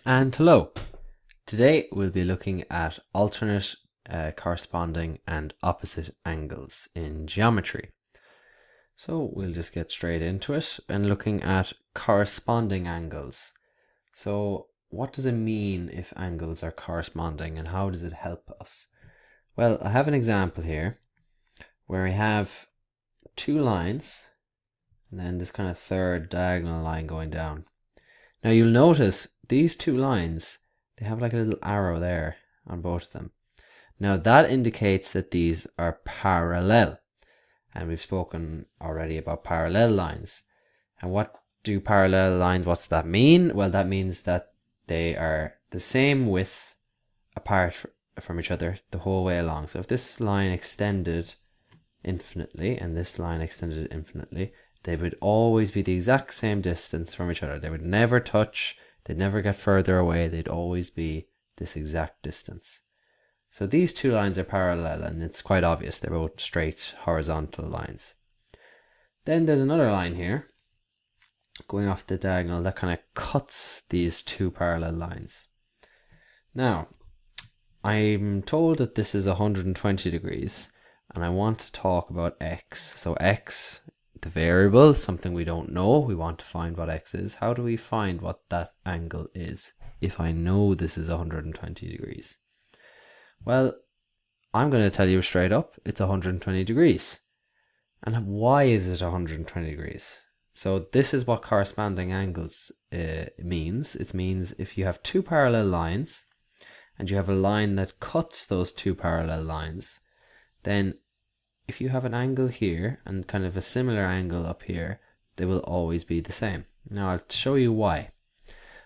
And hello. Today we'll be looking at alternate, corresponding and opposite angles in geometry. So we'll just get straight into it and looking at corresponding angles. So what does it mean if angles are corresponding and how does it help us? Well, I have an example here where we have two lines and then this kind of third diagonal line going down. Now you'll notice these two lines, they have like a little arrow there on both of them. Now that indicates that these are parallel. And we've spoken already about parallel lines. And what do parallel lines, what's that mean? Well, that means that they are the same width apart from each other the whole way along. So if this line extended infinitely and this line extended infinitely, they would always be the exact same distance from each other. They would never touch, they'd never get further away, they'd always be this exact distance. So these two lines are parallel and it's quite obvious, they're both straight horizontal lines. Then there's another line here going off the diagonal that kind of cuts these two parallel lines. Now, I'm told that this is 120 degrees and I want to talk about x. So x, the variable, something we don't know, we want to find what x is. How do we find what that angle is if I know this is 120 degrees? Well, I'm going to tell you straight up, it's 120 degrees. And why is it 120 degrees? So this is what corresponding angles means. It means if you have two parallel lines and you have a line that cuts those two parallel lines, then if you have an angle here and kind of a similar angle up here, they will always be the same. Now I'll show you why.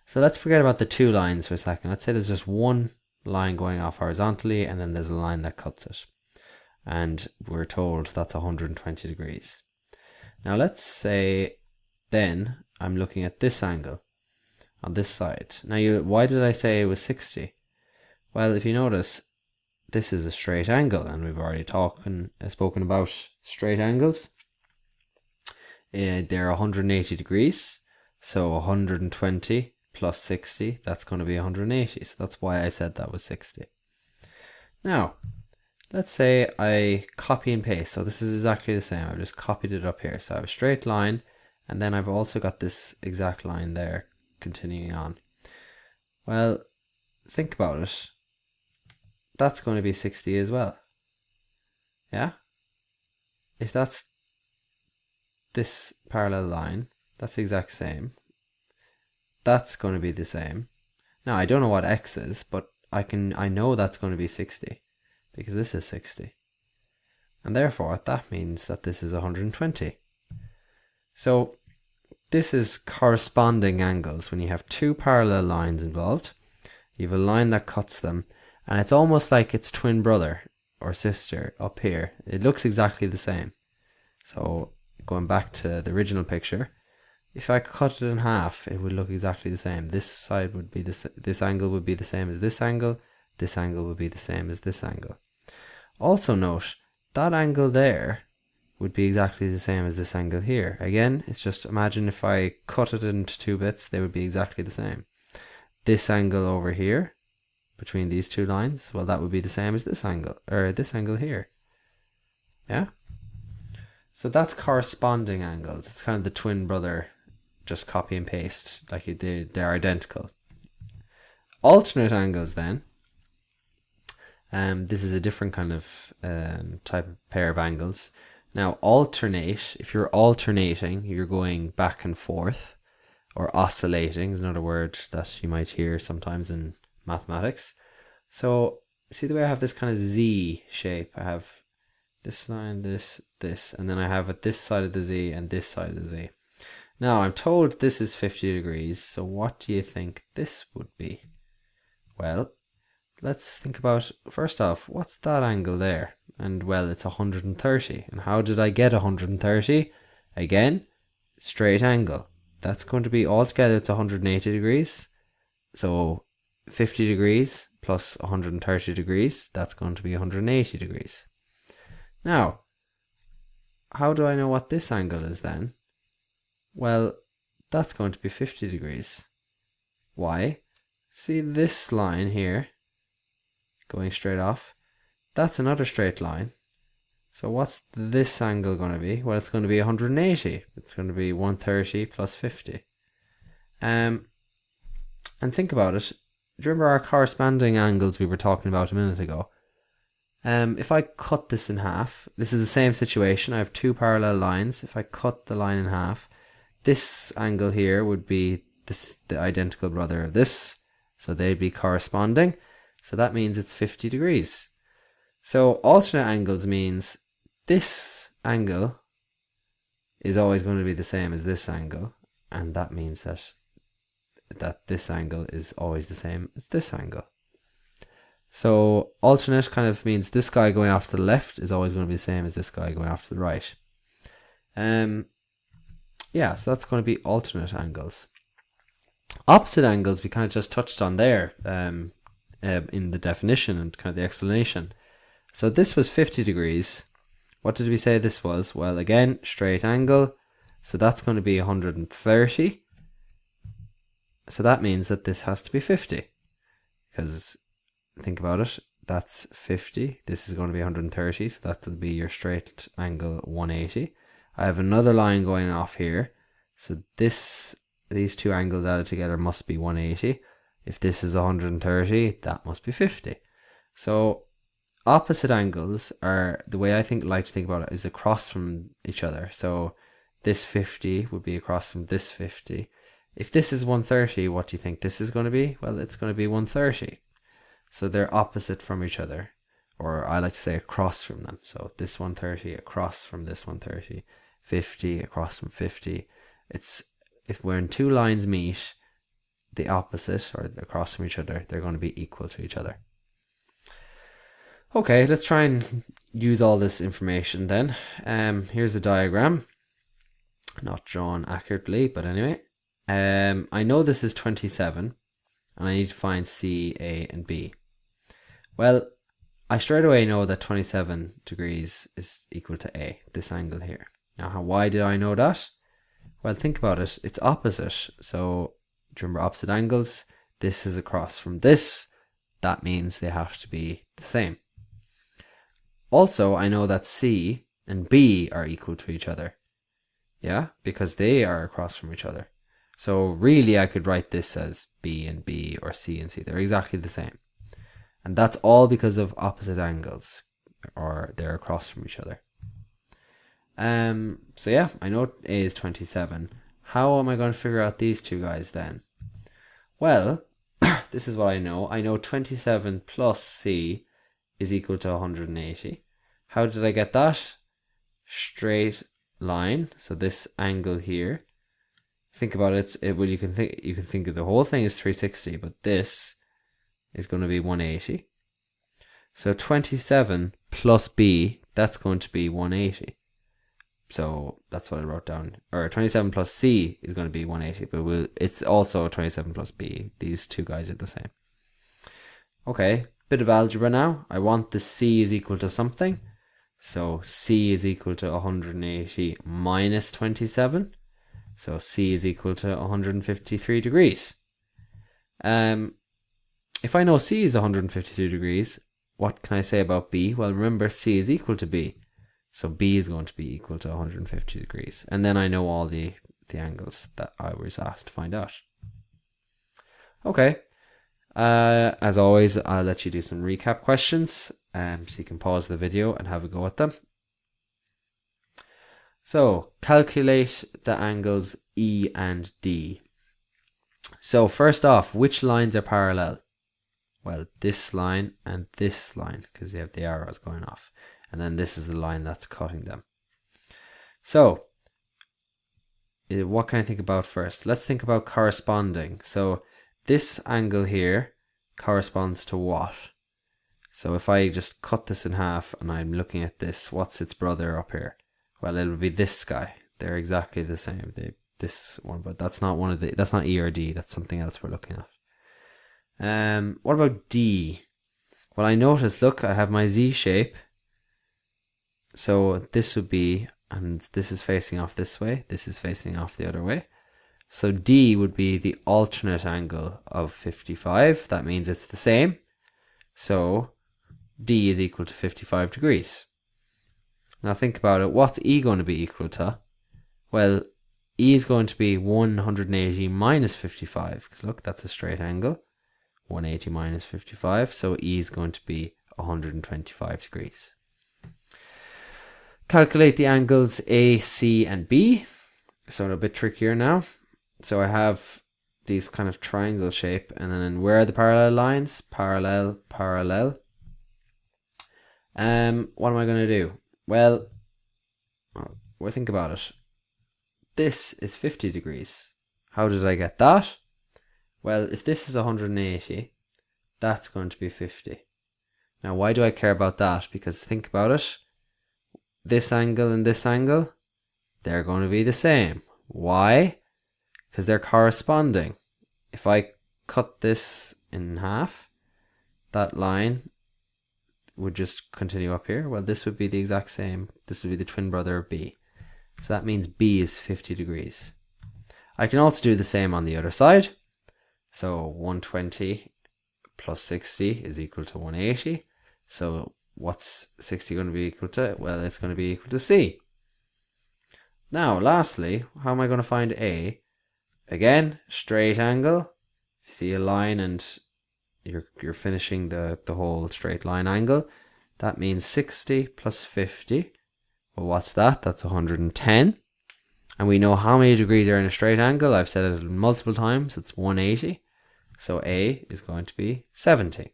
So let's forget about the two lines for a second. Let's say there's just one line going off horizontally and then there's a line that cuts it. And we're told that's 120 degrees. Now let's say then I'm looking at this angle on this side. Now why did I say it was 60? Well, if you notice, this is a straight angle and we've already spoken about straight angles. They're 180 degrees, so 120 plus 60, that's going to be 180, so that's why I said that was 60. Now let's say I copy and paste, so this is exactly the same, I've just copied it up here. So I have a straight line and then I've also got this exact line there continuing on. Well, think about it, that's going to be 60 as well. Yeah? If that's this parallel line, that's the exact same. That's going to be the same. Now, I don't know what x is, but I know that's going to be 60 because this is 60. And therefore, that means that this is 120. So, this is corresponding angles when you have two parallel lines involved. You have a line that cuts them. And it's almost like its twin brother or sister up here. It looks exactly the same. So going back to the original picture, if I cut it in half, it would look exactly the same. This side would be this angle would be the same as this angle. This angle would be the same as this angle. Also note, that angle there would be exactly the same as this angle here. Again, it's just imagine if I cut it into two bits, they would be exactly the same. This angle over here, between these two lines, well, that would be the same as this angle, or this angle here. Yeah? So that's corresponding angles. It's kind of the twin brother, just copy and paste, like they're identical. Alternate angles then, this is a different kind of type of pair of angles. Now alternate, if you're alternating, you're going back and forth, or oscillating is another word that you might hear sometimes in mathematics. So see the way I have this kind of Z shape, I have this line, this, and then I have at this side of the Z and this side of the Z. Now I'm told this is 50 degrees, so what do you think this would be? Well, let's think about, first off, what's that angle there? And well, it's 130. And how did I get 130? Again, straight angle. That's going to be altogether, it's 180 degrees. So 50 degrees plus 130 degrees, that's going to be 180 degrees. Now, how do I know what this angle is then? Well, that's going to be 50 degrees. Why? see this line here going straight off, that's another straight line. So what's this angle going to be? Well, it's going to be 180. It's going to be 130 plus 50. And think about it. Do you remember our corresponding angles we were talking about a minute ago? If I cut this in half, this is the same situation. I have two parallel lines. If I cut the line in half, this angle here would be the identical brother of this. So they'd be corresponding. So that means it's 50 degrees. So alternate angles means this angle is always going to be the same as this angle. And that means that this angle is always the same as this angle. So alternate kind of means this guy going off to the left is always going to be the same as this guy going off to the right. Yeah, so that's going to be alternate angles. Opposite angles we kind of just touched on there in the definition and kind of the explanation. So this was 50 degrees. What did we say this was? Well, again, straight angle. So that's going to be 130. So that means that this has to be 50. Because think about it, that's 50. This is going to be 130. So that will be your straight angle 180. I have another line going off here. So these two angles added together must be 180. If this is 130, that must be 50. So opposite angles are, the way I like to think about it, is across from each other. So this 50 would be across from this 50. If this is 130, what do you think this is going to be? Well, it's going to be 130. So they're opposite from each other, or I like to say across from them. So this 130 across from this 130, 50 across from 50. If when two lines meet, the opposite or across from each other, they're going to be equal to each other. Okay, let's try and use all this information then. Here's a diagram, not drawn accurately, but anyway. I know this is 27, and I need to find C, A, and B. Well, I straight away know that 27 degrees is equal to A, this angle here. Now, why did I know that? Well, think about it. It's opposite. So, do you remember opposite angles? This is across from this. That means they have to be the same. Also, I know that C and B are equal to each other. Yeah, because they are across from each other. So really I could write this as B and B or C and C. They're exactly the same. And that's all because of opposite angles, or they're across from each other. So yeah, I know A is 27. How am I going to figure out these two guys then? Well, this is what I know. I know 27 plus C is equal to 180. How did I get that? Straight line. So this angle here. Think about it. Well, you can think of the whole thing as 360, but this is going to be 180. So 27 plus B, that's going to be 180. So that's what I wrote down. Or 27 plus C is going to be 180, but it's also 27 plus B. These two guys are the same. Okay, bit of algebra now. I want the C is equal to something. So C is equal to 180 minus 27. So C is equal to 153 degrees. If I know C is 152 degrees, what can I say about B? Well, remember C is equal to B. So B is going to be equal to 150 degrees. And then I know all the angles that I was asked to find out. Okay. As always, I'll let you do some recap questions. So you can pause the video and have a go at them. So, calculate the angles E and D. So, first off, which lines are parallel? Well, this line and this line, because you have the arrows going off. And then this is the line that's cutting them. So, what can I think about first? Let's think about corresponding. So, this angle here corresponds to what? So, if I just cut this in half and I'm looking at this, what's its brother up here? Well, it'll be this guy. They're exactly the same. This one, but that's not that's not E or D. That's something else we're looking at. What about D? Well, I noticed, look, I have my Z shape. So this would be, and this is facing off this way. This is facing off the other way. So D would be the alternate angle of 55. That means it's the same. So D is equal to 55 degrees. Now think about it. What's E going to be equal to? Well, E is going to be 180 minus 55. Because look, that's a straight angle. 180 minus 55. So E is going to be 125 degrees. Calculate the angles A, C, and B. So a bit trickier now. So I have these kind of triangle shape, and then where are the parallel lines? Parallel, parallel. What am I going to do? Well, think about it. This is 50 degrees. How did I get that? Well, if this is 180, that's going to be 50. Now, why do I care about that? Because think about it. This angle and this angle, they're going to be the same. Why? Because they're corresponding. If I cut this in half, that line would just continue up here. Well, this would be the exact same. This would be the twin brother of B. So that means B is 50 degrees. I can also do the same on the other side. So 120 plus 60 is equal to 180. So what's 60 going to be equal to? Well, it's going to be equal to C. Now, lastly, how am I going to find A? Again, straight angle. If you see a line and you're finishing the whole straight line angle, that means 60 plus 50. Well, what's that? That's 110. And we know how many degrees are in a straight angle. I've said it multiple times. It's 180. So A is going to be 70.